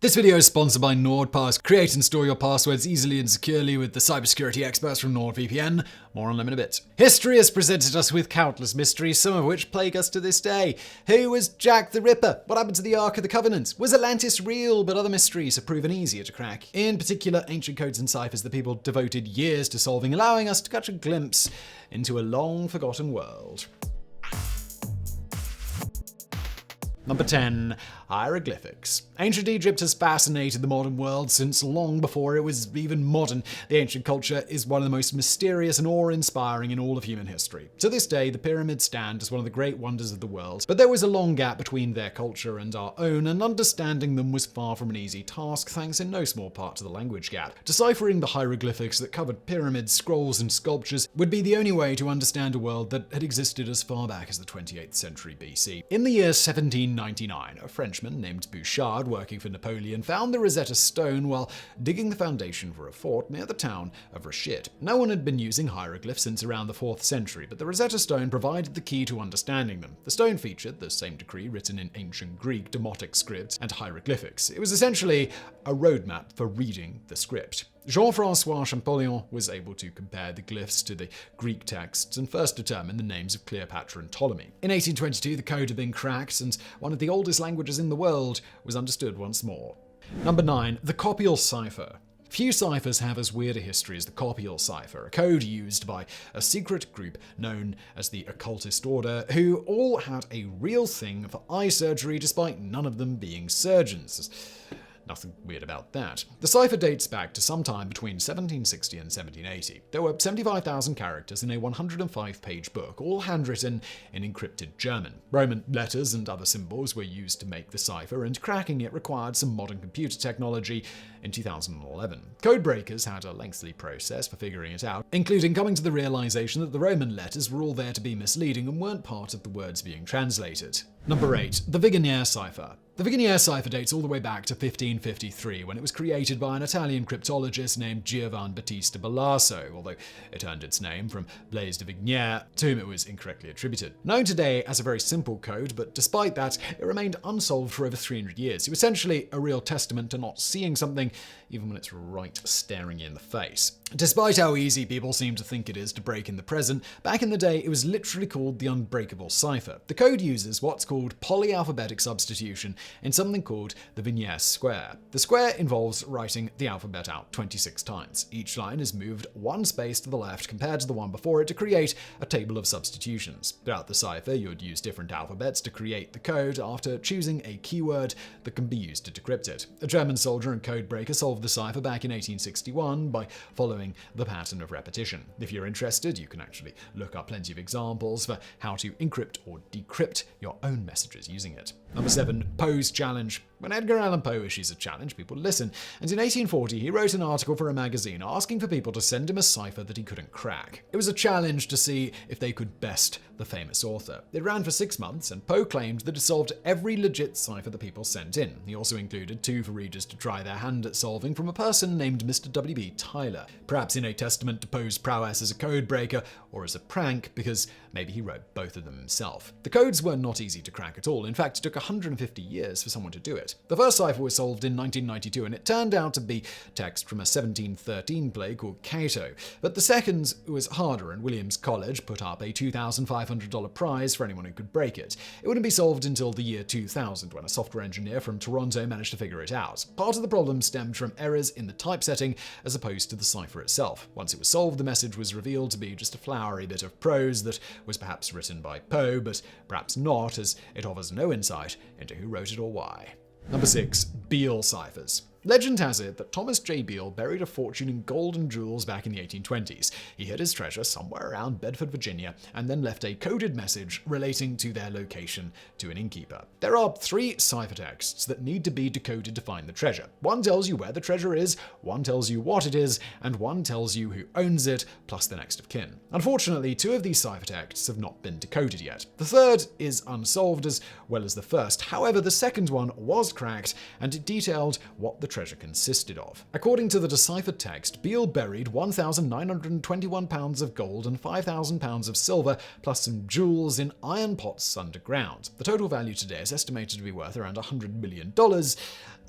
This video is sponsored by NordPass. Create and store your passwords easily and securely with the cybersecurity experts from NordVPN. More on them in a bit. History has presented us with countless mysteries, some of which plague us to this day. Who was Jack the Ripper? What happened to the Ark of the Covenant? Was Atlantis real? But other mysteries have proven easier to crack. In particular, ancient codes and ciphers that people devoted years to solving, allowing us to catch a glimpse into a long-forgotten world. Number 10. Hieroglyphics. Ancient Egypt has fascinated the modern world since long before it was even modern. The ancient culture is one of the most mysterious and awe-inspiring in all of human history. To this day, the pyramids stand as one of the great wonders of the world, but there was a long gap between their culture and our own, and understanding them was far from an easy task, thanks in no small part to the language gap. Deciphering the hieroglyphics that covered pyramids, scrolls, and sculptures would be the only way to understand a world that had existed as far back as the 28th century BC. In the year 1799, a Frenchman named Bouchard, working for Napoleon, found the Rosetta Stone while digging the foundation for a fort near the town of Rashid. No one had been using hieroglyphs since around the 4th century, but the Rosetta Stone provided the key to understanding them. The stone featured the same decree written in ancient Greek, Demotic script, and hieroglyphics. It was essentially a roadmap for reading the script. Jean-François Champollion was able to compare the glyphs to the Greek texts and first determine the names of Cleopatra and Ptolemy. In 1822, the code had been cracked, and one of the oldest languages in the world was understood once more. Number 9. The Copul cipher. Few ciphers have as weird a history as the Copul cipher, a code used by a secret group known as the Occultist Order, who all had a real thing for eye surgery despite none of them being surgeons. Nothing weird about that. The cipher dates back to sometime between 1760 and 1780. There were 75,000 characters in a 105-page book, all handwritten in encrypted German. Roman letters and other symbols were used to make the cipher, and cracking it required some modern computer technology in 2011. Codebreakers had a lengthy process for figuring it out, including coming to the realization that the Roman letters were all there to be misleading and weren't part of the words being translated. Number 8. The Vigonier cipher. The Vigonier cipher dates all the way back to 1553, when it was created by an Italian cryptologist named Giovan Battista Balasso, although it earned its name from Blaise de Vignier, to whom it was incorrectly attributed. Known today as a very simple code, but despite that, it remained unsolved for over 300 years. It was essentially a real testament to not seeing something, even when it's right staring you in the face. Despite how easy people seem to think it is to break in the present, back in the day it was literally called the unbreakable cipher. The code uses what's called polyalphabetic substitution in something called the Vignier square. The square involves writing the alphabet out 26 times. Each line is moved one space to the left compared to the one before it to create a table of substitutions. Throughout the cipher, you would use different alphabets to create the code after choosing a keyword that can be used to decrypt it. A German soldier and codebreaker solved the cipher back in 1861 by following the pattern of repetition. If you're interested, you can actually look up plenty of examples for how to encrypt or decrypt your own messages using it. Number 7. Poe's challenge. When Edgar Allan Poe issues a challenge, people listen, and in 1840 he wrote an article for a magazine asking for people to send him a cipher that he couldn't crack. It was a challenge to see if they could best the famous author. It ran for 6 months, and Poe claimed that it solved every legit cipher that people sent in. He also included 2 for readers to try their hand at solving from a person named Mr. W.B. Tyler, perhaps in a testament to Poe's prowess as a codebreaker or as a prank, because maybe he wrote both of them himself. The codes were not easy to crack at all. In fact, it took 150 years for someone to do it. The first cipher was solved in 1992, and it turned out to be text from a 1713 play called Cato. But the second was harder, and Williams College put up a $2,500 prize for anyone who could break it. It wouldn't be solved until the year 2000, when a software engineer from Toronto managed to figure it out. Part of the problem stemmed from errors in the typesetting as opposed to the cipher itself. Once it was solved, the message was revealed to be just a flowery bit of prose that was perhaps written by Poe, but perhaps not, as it offers no insight into who wrote it or why. Number 6. Bel Ciphers. Legend has it that Thomas J. Bel buried a fortune in gold and jewels back in the 1820s. He hid his treasure somewhere around Bedford, Virginia, and then left a coded message relating to their location to an innkeeper. There are 3 ciphertexts that need to be decoded to find the treasure. One tells you where the treasure is, one tells you what it is, and one tells you who owns it, plus the next of kin. Unfortunately, 2 of these ciphertexts have not been decoded yet. The third is unsolved as well as the first. However, the second one was cracked, and it detailed what the treasure consisted of. According to the deciphered text, Bel buried 1,921 pounds of gold and 5,000 pounds of silver, plus some jewels in iron pots underground. The total value today is estimated to be worth around $100 million.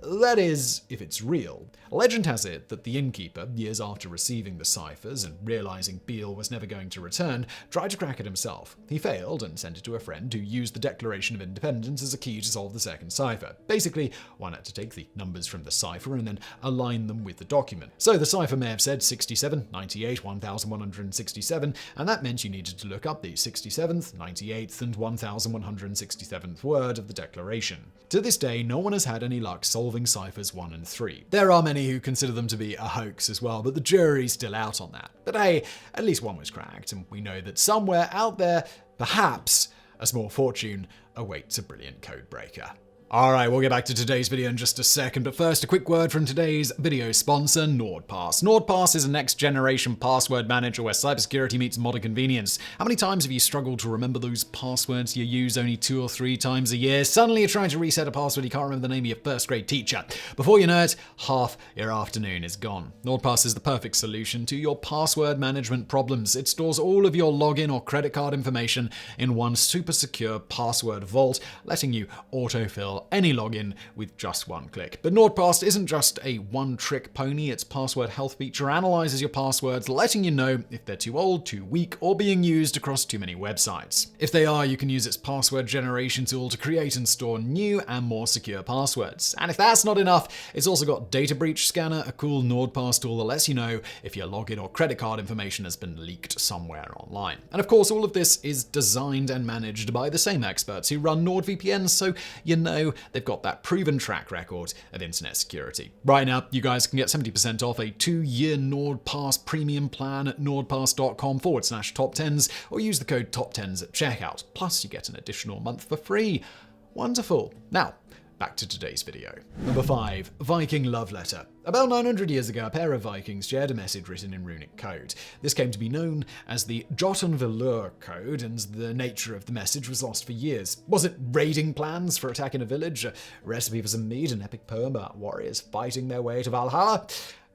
That is, if it's real. Legend has it that the innkeeper, years after receiving the ciphers and realizing Bel was never going to return, tried to crack it himself. He failed and sent it to a friend who used the Declaration of Independence as a key to solve the second cipher. Basically, one had to take the numbers from the cipher and then align them with the document. So the cipher may have said 67, 98, 1167, and that meant you needed to look up the 67th, 98th, and 1167th word of the Declaration. To this day, no one has had any luck solving ciphers 1 and 3. There are many who consider them to be a hoax as well, but the jury's still out on that. But hey, at least one was cracked, and we know that somewhere out there, perhaps, a small fortune awaits a brilliant codebreaker. Alright, we'll get back to today's video in just a second, but first a quick word from today's video sponsor, NordPass. NordPass is a next-generation password manager where cybersecurity meets modern convenience. How many times have you struggled to remember those passwords you use only 2 or 3 times a year? Suddenly you're trying to reset a password, you can't remember the name of your first-grade teacher. Before you know it, half your afternoon is gone. NordPass is the perfect solution to your password management problems. It stores all of your login or credit card information in one super secure password vault, letting you autofill any login with just one click. But NordPass isn't just a one-trick pony. Its password health feature analyzes your passwords, letting you know if they're too old, too weak, or being used across too many websites. If they are, you can use its password generation tool to create and store new and more secure passwords. And if that's not enough, it's also got Data Breach Scanner, a cool NordPass tool that lets you know if your login or credit card information has been leaked somewhere online. And of course, all of this is designed and managed by the same experts who run NordVPN, so you know they've got that proven track record of internet security. Right now, you guys can get 70% off a 2-year NordPass premium plan at nordpass.com/TopTenz, or use the code TopTenz at checkout. Plus, you get an additional month for free. Wonderful. Now, back to today's video. Number 5. Viking Love Letter. About 900 years ago, a pair of Vikings shared a message written in runic code. This came to be known as the Jotunvelur code, and the nature of the message was lost for years. Was it raiding plans for attacking a village, a recipe for some mead, an epic poem about warriors fighting their way to Valhalla?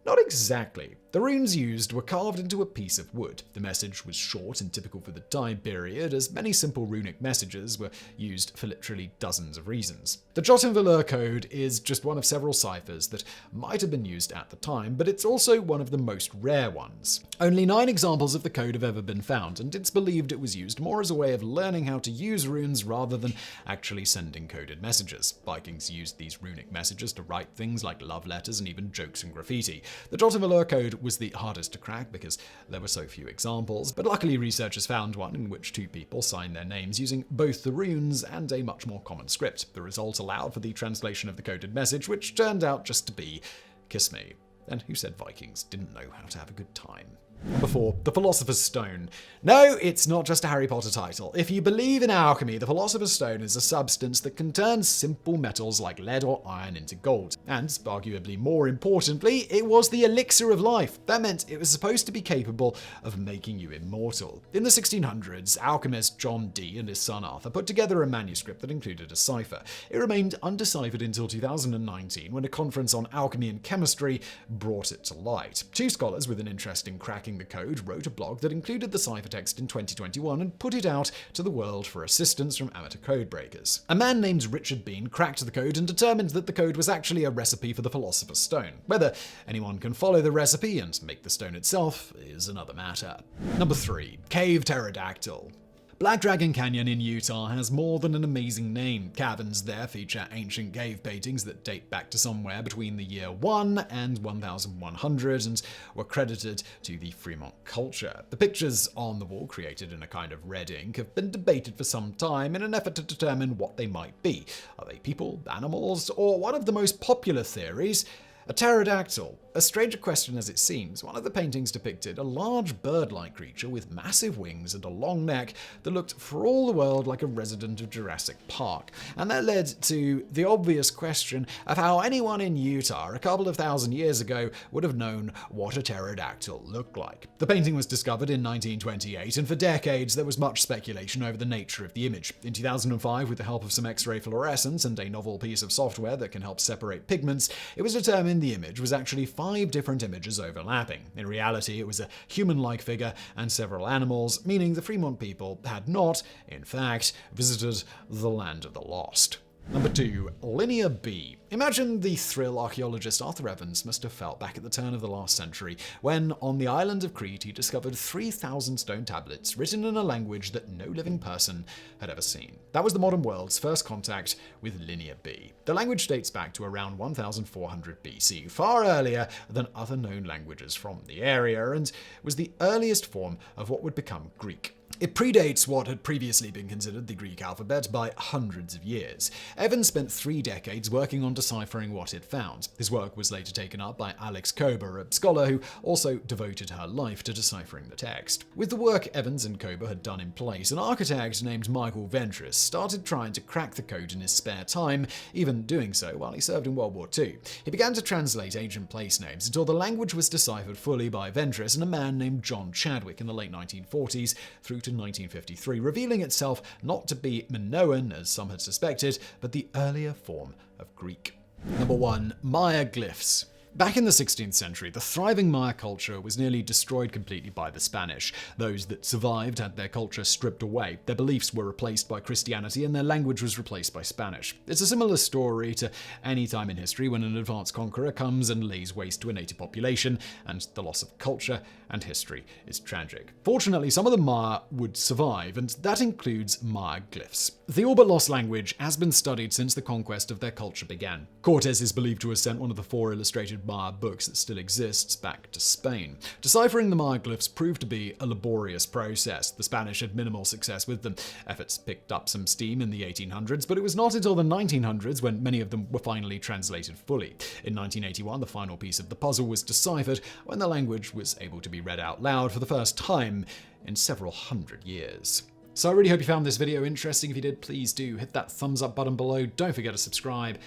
Not exactly. The runes used were carved into a piece of wood. The message was short and typical for the time period, as many simple runic messages were used for literally dozens of reasons. The Jotunvelur code is just one of several ciphers that might have been used at the time, but it's also one of the most rare ones. Only 9 examples of the code have ever been found, and it's believed it was used more as a way of learning how to use runes rather than actually sending coded messages. Vikings used these runic messages to write things like love letters and even jokes and graffiti. The Jotunvelur code was the hardest to crack because there were so few examples, but luckily researchers found one in which 2 people signed their names using both the runes and a much more common script. The result allowed for the translation of the coded message, which turned out just to be "kiss me." And who said Vikings didn't know how to have a good time? Number 4. The Philosopher's Stone. No, it's not just a Harry Potter title. If you believe in alchemy, the Philosopher's Stone is a substance that can turn simple metals like lead or iron into gold. And, arguably more importantly, it was the elixir of life. That meant it was supposed to be capable of making you immortal. In the 1600s, alchemist John Dee and his son Arthur put together a manuscript that included a cipher. It remained undeciphered until 2019, when a conference on alchemy and chemistry brought it to light. 2 scholars with an interest in cracking the code wrote a blog that included the ciphertext in 2021 and put it out to the world for assistance from amateur codebreakers. A man named Richard Bean cracked the code and determined that the code was actually a recipe for the Philosopher's Stone. Whether anyone can follow the recipe and make the stone itself is another matter. Number 3. Cave Pterodactyl. Black Dragon Canyon in Utah has more than an amazing name. Caverns there feature ancient cave paintings that date back to somewhere between the year 1 and 1100 and were credited to the Fremont culture. The pictures on the wall, created in a kind of red ink, have been debated for some time in an effort to determine what they might be. Are they people, animals, or one of the most popular theories, a pterodactyl? A stranger question as it seems, one of the paintings depicted a large bird-like creature with massive wings and a long neck that looked for all the world like a resident of Jurassic Park. And that led to the obvious question of how anyone in Utah a couple of thousand years ago would have known what a pterodactyl looked like. The painting was discovered in 1928, and for decades there was much speculation over the nature of the image. In 2005, with the help of some X-ray fluorescence and a novel piece of software that can help separate pigments, it was determined the image was actually 5 different images overlapping. In reality, it was a human-like figure and several animals, meaning the Fremont people had not, in fact, visited the land of the lost. Number 2. Linear B. Imagine the thrill archaeologist Arthur Evans must have felt back at the turn of the last century when, on the island of Crete, he discovered 3,000 stone tablets written in a language that no living person had ever seen. That was the modern world's first contact with Linear B. The language dates back to around 1400 BC, far earlier than other known languages from the area, and was the earliest form of what would become Greek. It predates what had previously been considered the Greek alphabet by hundreds of years. Evans spent 3 decades working on deciphering what it found. His work was later taken up by Alex Kober, a scholar who also devoted her life to deciphering the text. With the work Evans and Kober had done in place, an architect named Michael Ventris started trying to crack the code in his spare time, even doing so while he served in World War II. He began to translate ancient place names until the language was deciphered fully by Ventris and a man named John Chadwick in the late 1940s through to 1953, revealing itself not to be Minoan, as some had suspected, but the earlier form of Greek. Number 1. Maya glyphs. Back in the 16th century, the thriving Maya culture was nearly destroyed completely by the Spanish. Those that survived had their culture stripped away, their beliefs were replaced by Christianity, and their language was replaced by Spanish. It's a similar story to any time in history when an advanced conqueror comes and lays waste to a native population, and the loss of culture and history is tragic. Fortunately, some of the Maya would survive, and that includes Maya glyphs. The all but lost language has been studied since the conquest of their culture began. Cortes is believed to have sent one of the 4 illustrated Maya books that still exists back to Spain. Deciphering the Maya glyphs proved to be a laborious process. The Spanish had minimal success with them. Efforts picked up some steam in the 1800s, but it was not until the 1900s when many of them were finally translated fully. In 1981, the final piece of the puzzle was deciphered when the language was able to be read out loud for the first time in several hundred years. So I really hope you found this video interesting. If you did, please do hit that thumbs up button below. Don't forget to subscribe,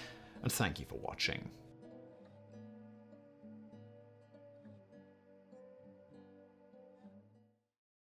and thank you for watching.